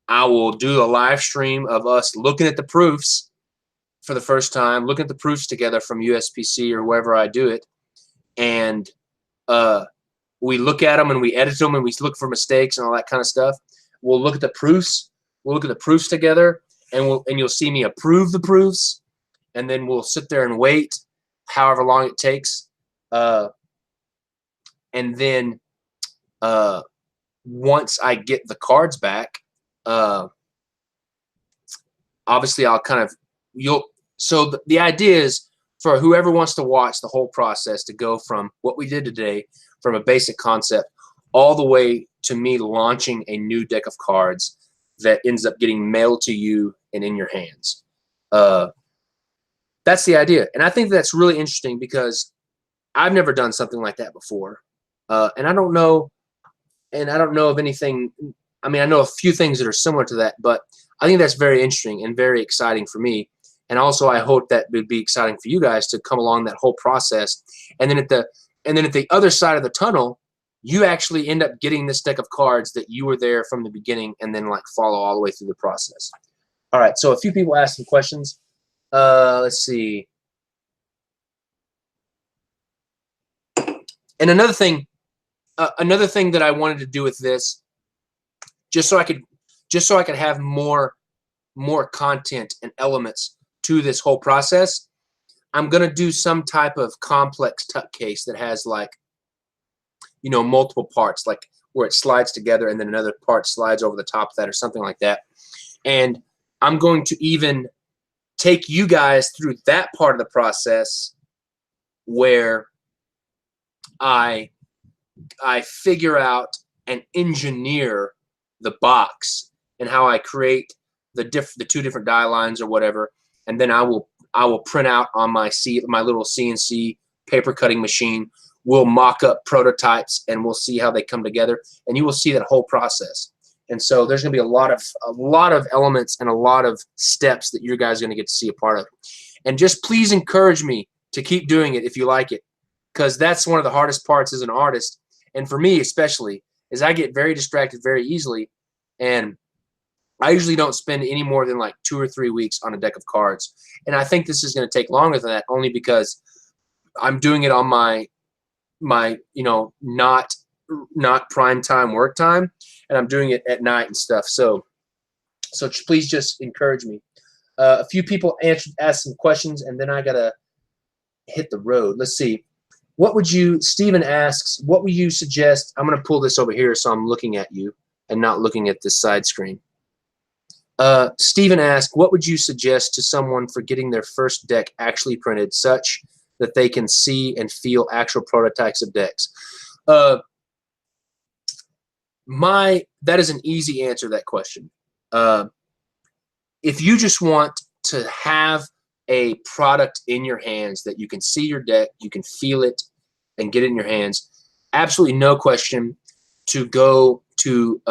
I will do a live stream of us looking at the proofs for the first time, looking at the proofs together from USPC or wherever I do it, and we look at them and we edit them and we look for mistakes and all that kind of stuff. We'll look at the proofs. We'll look at the proofs together, and you'll see me approve the proofs. And then we'll sit there and wait however long it takes. And then once I get the cards back, obviously I'll kind of, so the idea is for whoever wants to watch the whole process to go from what we did today, from a basic concept, all the way to me launching a new deck of cards that ends up getting mailed to you and in your hands. That's the idea. And I think that's really interesting because I've never done something like that before. And I don't know of anything. I mean, I know a few things that are similar to that, but I think that's very interesting and very exciting for me. And also I hope that would be exciting for you guys to come along that whole process. And then at the other side of the tunnel, you actually end up getting this deck of cards that you were there from the beginning and then like follow all the way through the process. All right. So a few people asked some questions. Let's see. And another thing that I wanted to do with this, just so I could have more content and elements to this whole process, I'm gonna do some type of complex tuck case that has like, multiple parts, like where it slides together and then another part slides over the top of that or something like that. And I'm going to even take you guys through that part of the process where I figure out and engineer the box and how I create the two different die lines or whatever, and then I will print out on my little CNC paper cutting machine. We'll mock up prototypes and we'll see how they come together, and you will see that whole process. And so there's going to be a lot of elements and a lot of steps that you guys are going to get to see a part of. And just please encourage me to keep doing it if you like it, because that's one of the hardest parts as an artist, and for me especially, is I get very distracted very easily, and I usually don't spend any more than like 2 or 3 weeks on a deck of cards. And I think this is going to take longer than that, only because I'm doing it on my not prime time work time, and I'm doing it at night and stuff. So please just encourage me. A few people asked some questions, and then I gotta hit the road. Let's see. Stephen asks, what would you suggest? I'm gonna pull this over here so I'm looking at you and not looking at this side screen. Stephen asked, what would you suggest to someone for getting their first deck actually printed such that they can see and feel actual prototypes of decks? That is an easy answer to that question. If you just want to have a product in your hands that you can see your deck, you can feel it, and get it in your hands, absolutely no question to go to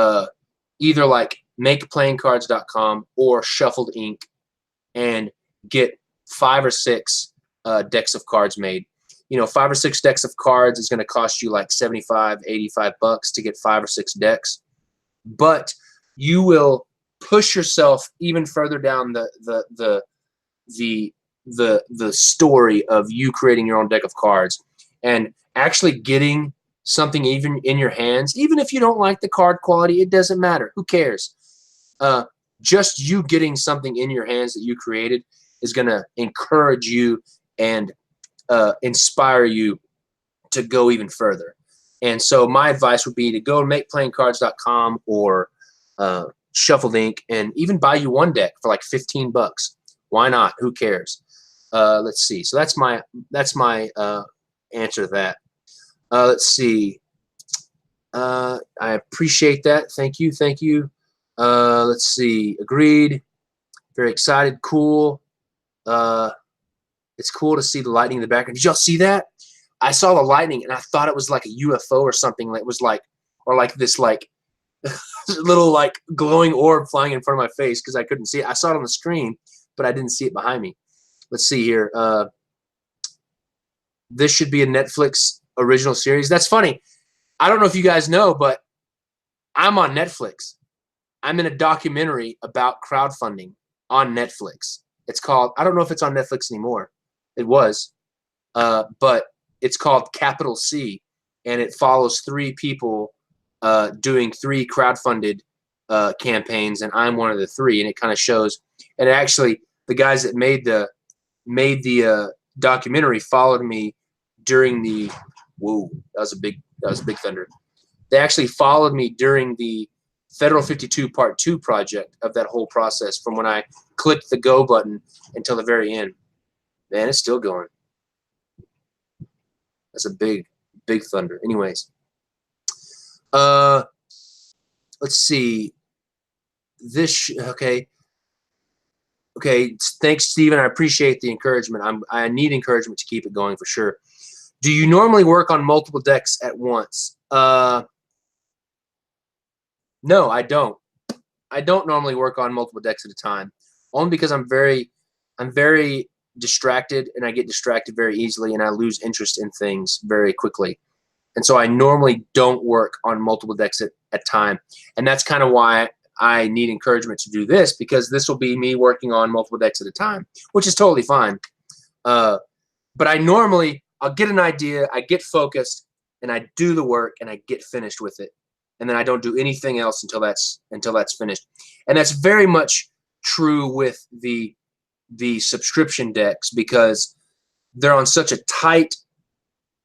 either like makeplayingcards.com or Shuffled Ink and get 5 or 6 decks of cards made. 5 or 6 decks of cards is going to cost you like $75, $85 to get 5 or 6 decks, but you will push yourself even further down the story of you creating your own deck of cards and actually getting something even in your hands. Even if you don't like the card quality, it doesn't matter. Who cares? Just you getting something in your hands that you created is going to encourage you and inspire you to go even further. And so my advice would be to go to makeplayingcards.com or Shuffled Ink and even buy you one deck for like $15. Why not? Who cares? Let's see. So that's my answer to that. Let's see. I appreciate that. Thank you. Let's see. Agreed. Very excited. Cool. It's cool to see the lightning in the background. Did y'all see that? I saw the lightning and I thought it was like a UFO or something. It was like, or like this like little like glowing orb flying in front of my face because I couldn't see it. I saw it on the screen, but I didn't see it behind me. Let's see here. This should be a Netflix original series. That's funny. I don't know if you guys know, but I'm on Netflix. I'm in a documentary about crowdfunding on Netflix. It's called, I don't know if it's on Netflix anymore. It was, but it's called Capital C, and it follows 3 people doing 3 crowdfunded campaigns, and I'm one of the 3. And it kind of shows. And actually, the guys that made the documentary followed me during the. Whoa, that was big thunder. They actually followed me during the Federal 52 Part 2 project of that whole process, from when I clicked the go button until the very end. Man, it's still going. That's a big thunder. Anyways, let's see. Okay. Thanks, Steven. I appreciate the encouragement. I need encouragement to keep it going for sure. Do you normally work on multiple decks at once? No, I don't. I don't normally work on multiple decks at a time, only because I'm very distracted, and I get distracted very easily, and I lose interest in things very quickly. And so I normally don't work on multiple decks at a time. And that's kind of why I need encouragement to do this, because this will be me working on multiple decks at a time, which is totally fine. But I'll get an idea, I get focused, and I do the work, and I get finished with it. And then I don't do anything else until that's finished. And that's very much true with the subscription decks, because they're on such a tight,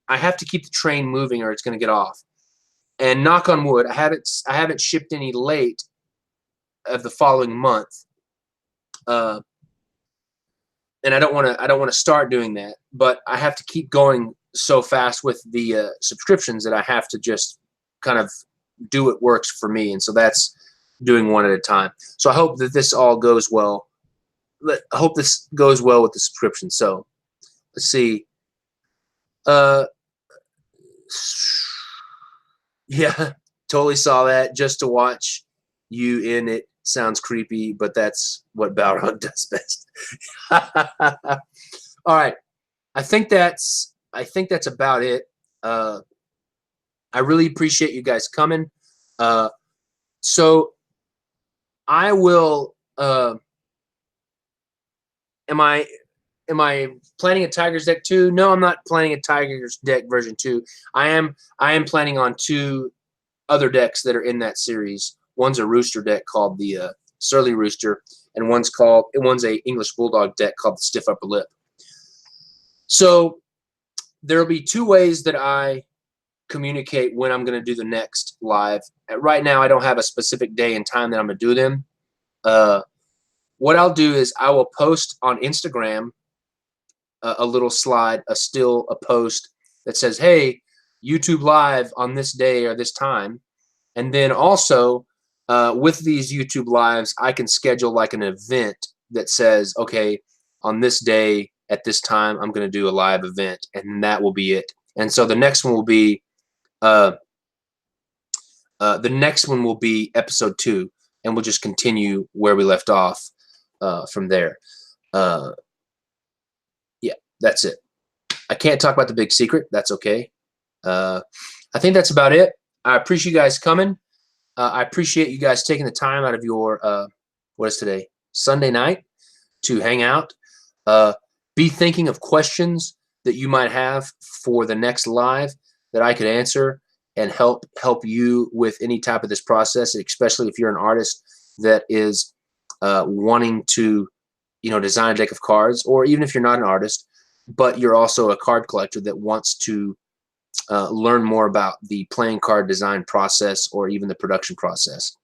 I have to keep the train moving or it's going to get off. And knock on wood, I haven't shipped any late of the following month. And I don't want to start doing that, but I have to keep going so fast with the subscriptions that I have to just kind of do what works for me. And so that's doing one at a time. So I hope that this all goes well. I hope this goes well with the subscription. So let's see. Yeah, totally saw that. Just to watch you in it sounds creepy, but that's what Balrog does best. All right, I think that's about it. I really appreciate you guys coming. So I will. Am I planning a Tigers deck 2? No, I'm not planning a Tigers deck version 2. I am planning on 2 other decks that are in that series. One's a Rooster deck called the Surly Rooster, and one's a English Bulldog deck called the Stiff Upper Lip. So there will be 2 ways that I communicate when I'm going to do the next live. Right now, I don't have a specific day and time that I'm going to do them. What I'll do is I will post on Instagram a little slide, a post that says, hey, YouTube live on this day or this time. And then also with these YouTube lives, I can schedule like an event that says, okay, on this day at this time, I'm going to do a live event, and that will be it. And so the next one will be episode 2, and we'll just continue where we left off from there. Yeah, that's it. I can't talk about the big secret. That's okay. I think that's about it. I appreciate you guys coming. I appreciate you guys taking the time out of your what is today? Sunday night to hang out. Be thinking of questions that you might have for the next live that I could answer and help you with any type of this process, especially if you're an artist that is wanting to, design a deck of cards, or even if you're not an artist, but you're also a card collector that wants to learn more about the playing card design process or even the production process.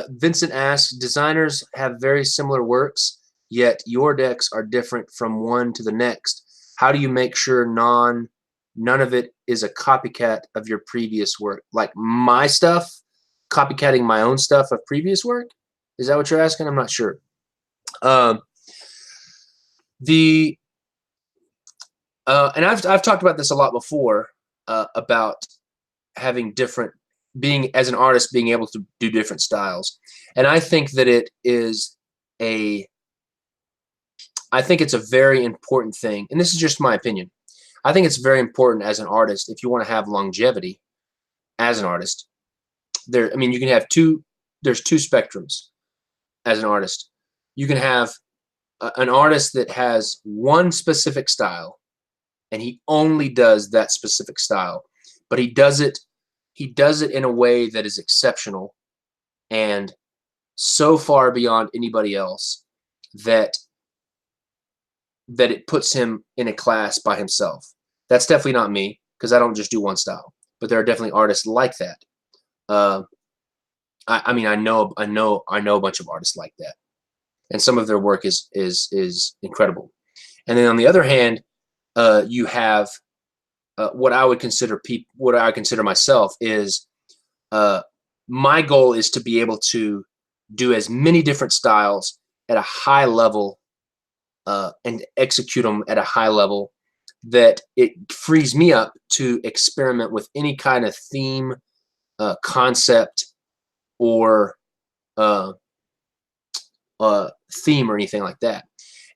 Vincent asks, designers have very similar works, yet your decks are different from one to the next. How do you make sure none of it is a copycat of your previous work. Like my stuff, copycatting my own stuff of previous work. Is that what you're asking? I'm not sure. And I've talked about this a lot before, about having different, being as an artist, being able to do different styles. And I think that it is I think it's a very important thing. And this is just my opinion. I think it's very important as an artist, if you want to have longevity as an artist. I mean, you can have there's two spectrums as an artist. You can have an artist that has one specific style, and he only does that specific style, but he does it in a way that is exceptional and so far beyond anybody else that it puts him in a class by himself. That's definitely not me, because I don't just do one style, but there are definitely artists like that. I mean, I know a bunch of artists like that, and some of their work is incredible. And then on the other hand, you have what I would consider myself is my goal is to be able to do as many different styles at a high level and execute them at a high level that it frees me up to experiment with any kind of theme, concept, or theme or anything like that.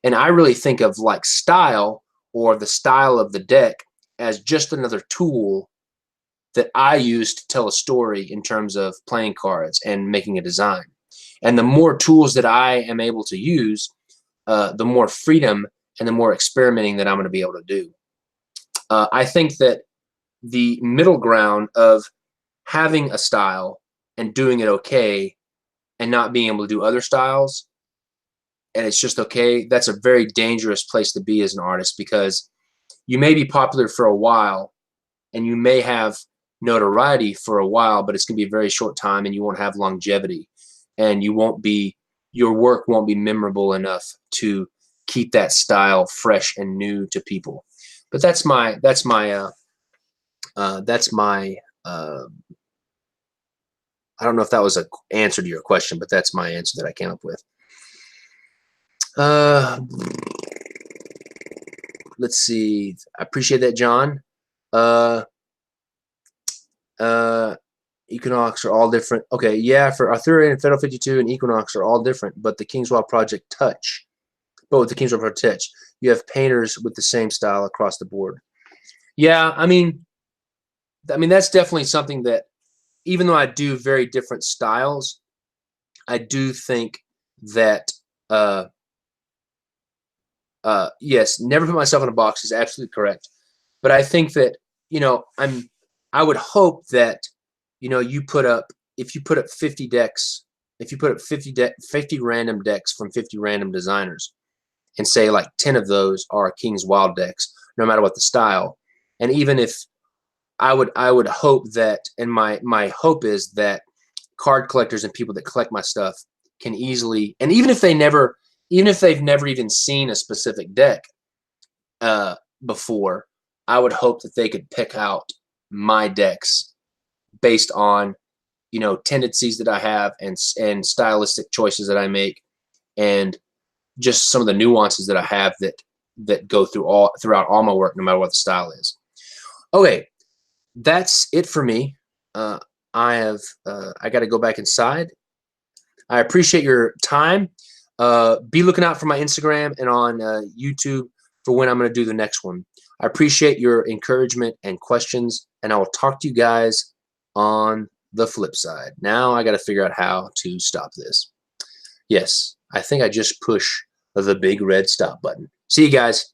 And I really think of like style, or the style of the deck, as just another tool that I use to tell a story in terms of playing cards and making a design. And the more tools that I am able to use, the more freedom and the more experimenting that I'm going to be able to do. I think that the middle ground of having a style and doing it okay and not being able to do other styles and it's just okay, that's a very dangerous place to be as an artist, because you may be popular for a while and you may have notoriety for a while, but it's going to be a very short time and you won't have longevity, and your work won't be memorable enough to keep that style fresh and new to people. But that's my I don't know if that was an answer to your question, but that's my answer that I came up with. Let's see. I appreciate that, John. Equinox are all different. Okay, yeah, for Arthurian and Federal 52 and Equinox are all different, but the Kingswell Project touch. But with the Kingswell Project touch, you have painters with the same style across the board. Yeah, I mean that's definitely something that, even though I do very different styles, I do think that yes, never put myself in a box is absolutely correct. But I think that, I would hope that, you put up, if you put up 50 decks, if you put up 50 random decks from 50 random designers, and say like 10 of those are King's Wild decks, no matter what the style. And even if I would hope that, and my hope is that card collectors and people that collect my stuff can easily, and even if they've never even seen a specific deck before, I would hope that they could pick out my decks based on, tendencies that I have and stylistic choices that I make, and just some of the nuances that I have that go throughout all my work, no matter what the style is. Okay, that's it for me. I got to go back inside. I appreciate your time. Be looking out for my Instagram and on YouTube for when I'm going to do the next one. I appreciate your encouragement and questions, and I will talk to you guys on the flip side. Now I got to figure out how to stop this. Yes, I think I just push the big red stop button. See you guys.